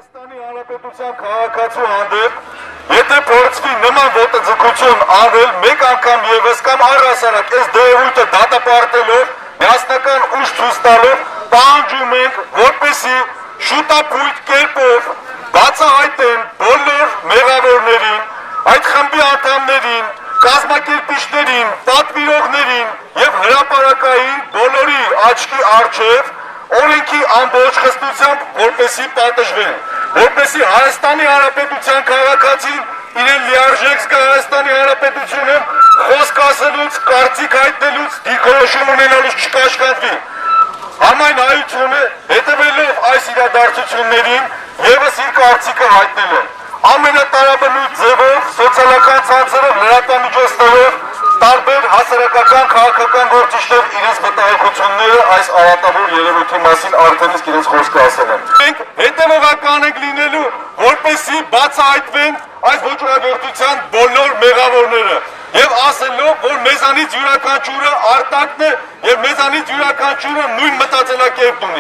Հայաստանի Հանրապետության քաղաքացու հանդեպ, եթե փորձվի նման ոտձգություն անել մեկ անգամ ևս կամ առհասարակ այս դերույթը դատապարտելով, միասնական ուժ ցույց տալով, պահանջում ենք, որպեսզի շուտապույտ կերպով բացահայտեն բոլոր մեղավորներին, այդ խմբի անդամներին, կազմակերպիչներին, պատվիրողներին եւ հրապարակային բոլորի աչքի առջև օրենքի ամբողջ խստությամբ որպեսի պատժվեն, որպեսի Հայաստանի Հանրապետության քաղաքացին իրեն լիարժեք զգա Հայաստանի Հանրապետությունում խոսք ասելուց, կարծիք հայտնելուց, դիրքորոշում ունենալուց չկաշկանդվի։ Համայնայությունը հետևելով այս իրադարձություններին ևս իր կարծիքը հայտնել է։ Ամենատարաբնույթ ձևով, սոցիալական ցանցերով, լրատվամիջոցներով տարբեր հասարակական, քաղաքական գործիչներ իրենց մտահոգությունները այս արատավոր երևույթի մասին արդեն իսկ իրենց խոսքը ասել են։ Մենք հետևողական ենք լինելու, որպեսզի բացահայտվեն այս ոճրագործության բոլոր մեղավորները եւ ասելով, որ մեզանից յուրաքանչյուրը արտակն է եւ մեզանից յուրաքանչյուրը նույն մտածելակերպն ունի։